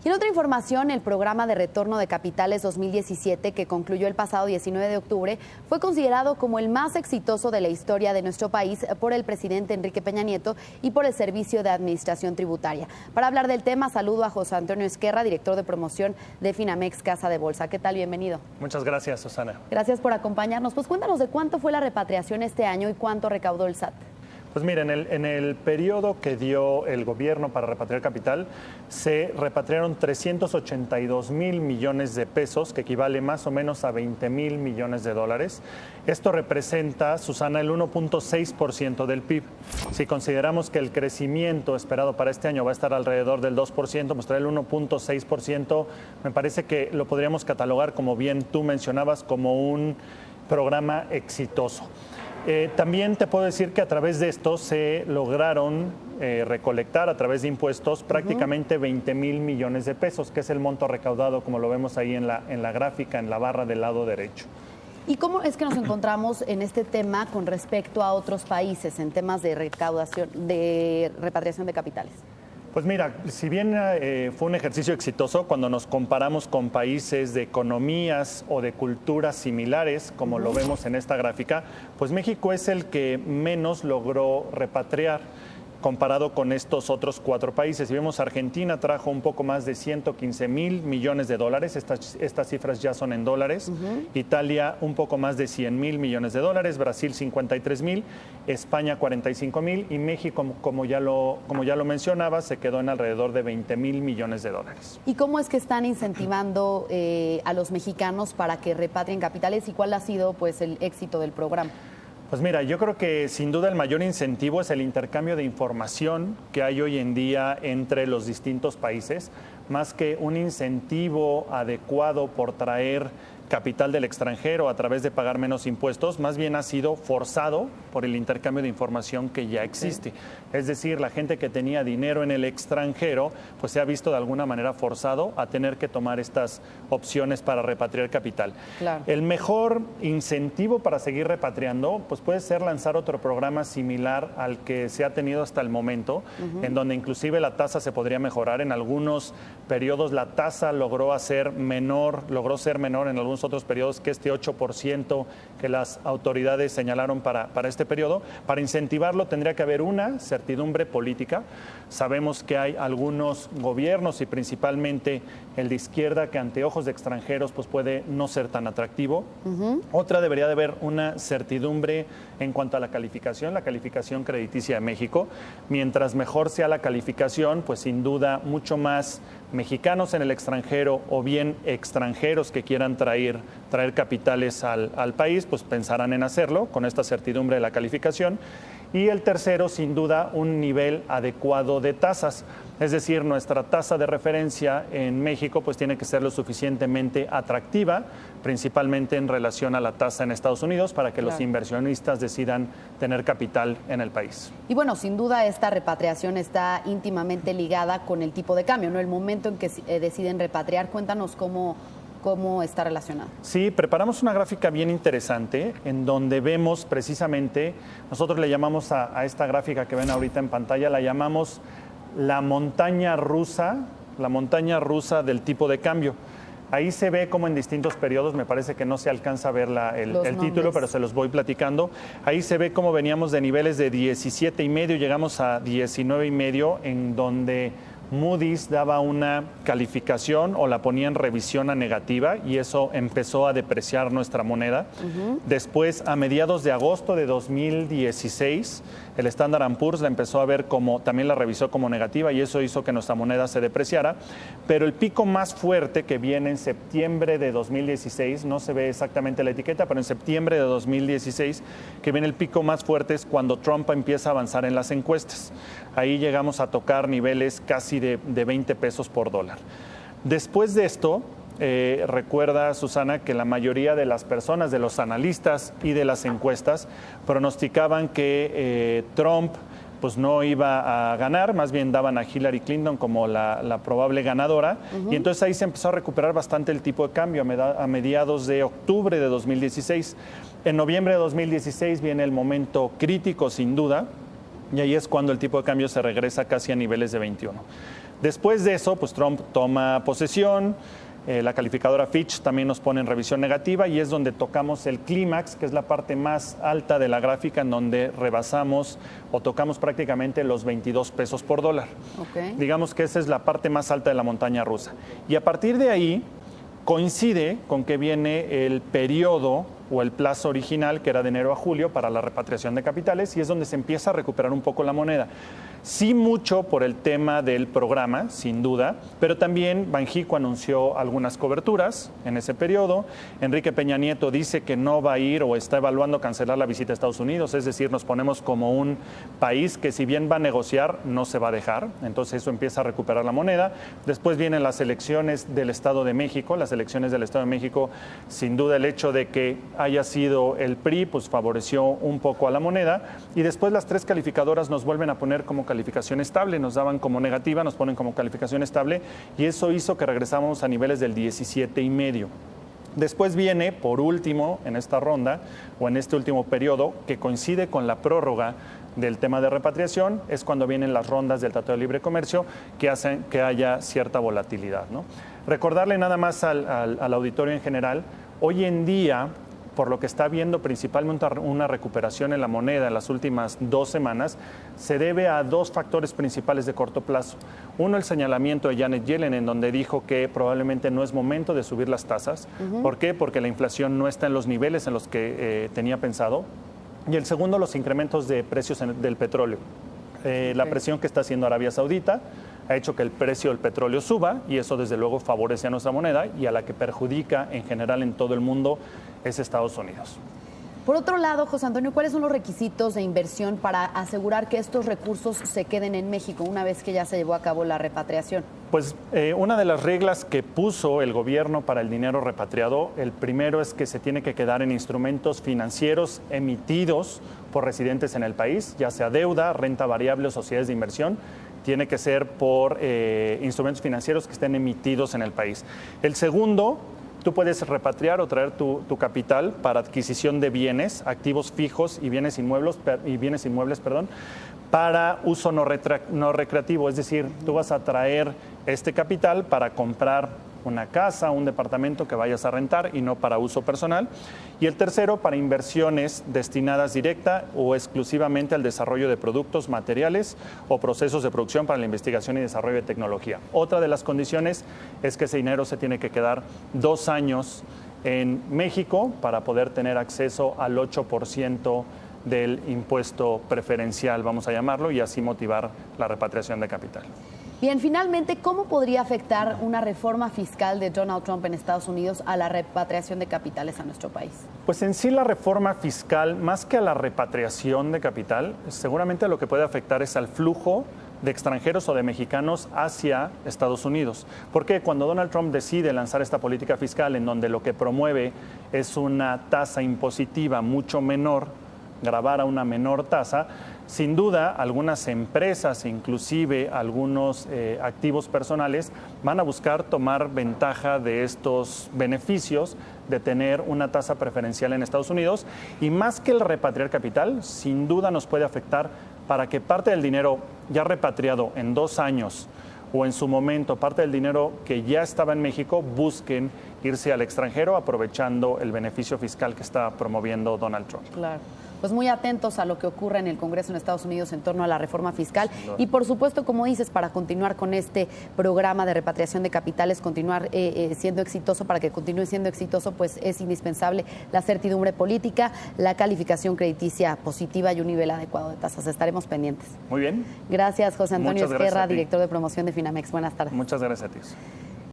Y en otra información, el programa de retorno de capitales 2017, que concluyó el pasado 19 de octubre, fue considerado como el más exitoso de la historia de nuestro país por el presidente Enrique Peña Nieto y por el Servicio de Administración Tributaria. Para hablar del tema, saludo a José Antonio Esquerra, director de promoción de Finamex Casa de Bolsa. ¿Qué tal? Bienvenido. Muchas gracias, Susana. Gracias por acompañarnos. Pues cuéntanos de cuánto fue la repatriación este año y cuánto recaudó el SAT. Pues mira, en el periodo que dio el gobierno para repatriar capital, se repatriaron 382,000 millones de pesos, que equivale más o menos a 20,000 millones de dólares. Esto representa, Susana, el 1.6% del PIB. Si consideramos que el crecimiento esperado para este año va a estar alrededor del 2%, pues trae el 1.6%, me parece que lo podríamos catalogar, como bien tú mencionabas, como un programa exitoso. También te puedo decir que a través de esto se lograron recolectar a través de impuestos prácticamente 20,000 millones de pesos, que es el monto recaudado, como lo vemos ahí en la gráfica, en la barra del lado derecho. ¿Y cómo es que nos encontramos en este tema con respecto a otros países en temas de recaudación, de repatriación de capitales? Pues mira, si bien fue un ejercicio exitoso, cuando nos comparamos con países de economías o de culturas similares, como lo vemos en esta gráfica, pues México es el que menos logró repatriar comparado con estos otros 4 países. Si vemos, Argentina trajo un poco más de 115,000 millones de dólares, estas cifras ya son en dólares. Italia un poco más de 100,000 millones de dólares, Brasil 53,000, España 45,000 y México, como ya lo mencionaba, se quedó en alrededor de 20,000 millones de dólares. ¿Y cómo es que están incentivando a los mexicanos para que repatrien capitales y cuál ha sido pues el éxito del programa? Pues mira, yo creo que sin duda el mayor incentivo es el intercambio de información que hay hoy en día entre los distintos países, más que un incentivo adecuado por traer capital del extranjero a través de pagar menos impuestos, más bien ha sido forzado por el intercambio de información que ya existe. Sí. Es decir, la gente que tenía dinero en el extranjero, pues se ha visto de alguna manera forzado a tener que tomar estas opciones para repatriar capital. Claro. El mejor incentivo para seguir repatriando, pues puede ser lanzar otro programa similar al que se ha tenido hasta el momento, en donde inclusive la tasa se podría mejorar. En algunos periodos la tasa logró ser menor en algunos otros periodos que este 8% que las autoridades señalaron para este periodo. Para incentivarlo tendría que haber una certidumbre política. Sabemos que hay algunos gobiernos y principalmente el de izquierda que ante ojos de extranjeros pues puede no ser tan atractivo. Otra, debería de haber una certidumbre en cuanto a la calificación crediticia de México. Mientras mejor sea la calificación, pues sin duda mucho más mexicanos en el extranjero o bien extranjeros que quieran traer capitales al país, pues pensarán en hacerlo con esta certidumbre de la calificación. Y el tercero, sin duda, un nivel adecuado de tasas. Es decir, nuestra tasa de referencia en México pues tiene que ser lo suficientemente atractiva, principalmente en relación a la tasa en Estados Unidos, para que los inversionistas decidan tener capital en el país. Y bueno, sin duda esta repatriación está íntimamente ligada con el tipo de cambio, ¿no? El momento en que deciden repatriar, cuéntanos cómo está relacionado. Sí, preparamos una gráfica bien interesante en donde vemos precisamente, nosotros le llamamos a esta gráfica que ven ahorita en pantalla, la llamamos la montaña rusa del tipo de cambio. Ahí se ve como en distintos periodos, me parece que no se alcanza a ver el título, pero se los voy platicando. Ahí se ve cómo veníamos de niveles de 17,5, llegamos a 19,5, en donde Moody's daba una calificación o la ponía en revisión a negativa y eso empezó a depreciar nuestra moneda. Después, a mediados de agosto de 2016, el Standard & Poor's la empezó a ver también la revisó como negativa y eso hizo que nuestra moneda se depreciara. Pero el pico más fuerte que viene en septiembre de 2016, no se ve exactamente la etiqueta, pero en septiembre de 2016, que viene el pico más fuerte es cuando Trump empieza a avanzar en las encuestas. Ahí llegamos a tocar niveles casi de 20 pesos por dólar. Después de esto, recuerda, Susana, que la mayoría de las personas, de los analistas y de las encuestas, pronosticaban que Trump pues no iba a ganar, más bien daban a Hillary Clinton como la probable ganadora. Y entonces ahí se empezó a recuperar bastante el tipo de cambio a mediados de octubre de 2016. En noviembre de 2016 viene el momento crítico, sin duda, y ahí es cuando el tipo de cambio se regresa casi a niveles de 21. Después de eso, pues Trump toma posesión. La calificadora Fitch también nos pone en revisión negativa y es donde tocamos el clímax, que es la parte más alta de la gráfica, en donde rebasamos o tocamos prácticamente los 22 pesos por dólar. Okay. Digamos que esa es la parte más alta de la montaña rusa. Y a partir de ahí coincide con que viene el periodo o el plazo original, que era de enero a julio, para la repatriación de capitales, y es donde se empieza a recuperar un poco la moneda. Sí, mucho por el tema del programa, sin duda, pero también Banxico anunció algunas coberturas en ese periodo. Enrique Peña Nieto dice que no va a ir o está evaluando cancelar la visita a Estados Unidos, es decir, nos ponemos como un país que si bien va a negociar, no se va a dejar, entonces eso empieza a recuperar la moneda. Después vienen las elecciones del Estado de México, las elecciones del Estado de México, sin duda el hecho de que haya sido el PRI, pues favoreció un poco a la moneda, y después las tres calificadoras nos vuelven a poner como calificación estable, nos daban como negativa, nos ponen como calificación estable, y eso hizo que regresáramos a niveles del 17,5. Después viene, por último, en esta ronda o en este último periodo, que coincide con la prórroga del tema de repatriación, es cuando vienen las rondas del Tratado de Libre Comercio que hacen que haya cierta volatilidad, ¿no? Recordarle nada más al auditorio en general, hoy en día, por lo que está viendo principalmente una recuperación en la moneda en las últimas 2 semanas, se debe a 2 factores principales de corto plazo. Uno, el señalamiento de Janet Yellen, en donde dijo que probablemente no es momento de subir las tasas. ¿Por qué? Porque la inflación no está en los niveles en los que tenía pensado. Y el segundo, los incrementos de precios del petróleo. La presión que está haciendo Arabia Saudita ha hecho que el precio del petróleo suba y eso desde luego favorece a nuestra moneda, y a la que perjudica en general en todo el mundo es Estados Unidos. Por otro lado, José Antonio, ¿cuáles son los requisitos de inversión para asegurar que estos recursos se queden en México una vez que ya se llevó a cabo la repatriación? Pues una de las reglas que puso el gobierno para el dinero repatriado, el primero es que se tiene que quedar en instrumentos financieros emitidos por residentes en el país, ya sea deuda, renta variable o sociedades de inversión. Tiene que ser por instrumentos financieros que estén emitidos en el país. El segundo, tú puedes repatriar o traer tu capital para adquisición de bienes, activos fijos y bienes inmuebles, para uso no recreativo. Es decir, tú vas a traer este capital para comprar una casa, un departamento que vayas a rentar y no para uso personal. Y el tercero, para inversiones destinadas directa o exclusivamente al desarrollo de productos, materiales o procesos de producción para la investigación y desarrollo de tecnología. Otra de las condiciones es que ese dinero se tiene que quedar 2 años en México para poder tener acceso al 8% del impuesto preferencial, vamos a llamarlo, y así motivar la repatriación de capital. Bien, finalmente, ¿cómo podría afectar una reforma fiscal de Donald Trump en Estados Unidos a la repatriación de capitales a nuestro país? Pues en sí la reforma fiscal, más que a la repatriación de capital, seguramente lo que puede afectar es al flujo de extranjeros o de mexicanos hacia Estados Unidos. Porque cuando Donald Trump decide lanzar esta política fiscal en donde lo que promueve es una tasa impositiva mucho menor, gravar a una menor tasa, sin duda algunas empresas, inclusive algunos activos personales, van a buscar tomar ventaja de estos beneficios de tener una tasa preferencial en Estados Unidos, y más que el repatriar capital, sin duda nos puede afectar para que parte del dinero ya repatriado en 2 años o en su momento parte del dinero que ya estaba en México busquen irse al extranjero aprovechando el beneficio fiscal que está promoviendo Donald Trump. Claro. Pues muy atentos a lo que ocurre en el Congreso en Estados Unidos en torno a la reforma fiscal y por supuesto, como dices, para continuar con este programa de repatriación de capitales, continuar siendo exitoso, para que continúe siendo exitoso, pues es indispensable la certidumbre política, la calificación crediticia positiva y un nivel adecuado de tasas. Estaremos pendientes. Muy bien. Gracias, José Antonio Muchas gracias Ezquerra, a ti. director de promoción de Finamex. Buenas tardes. Muchas gracias a ti.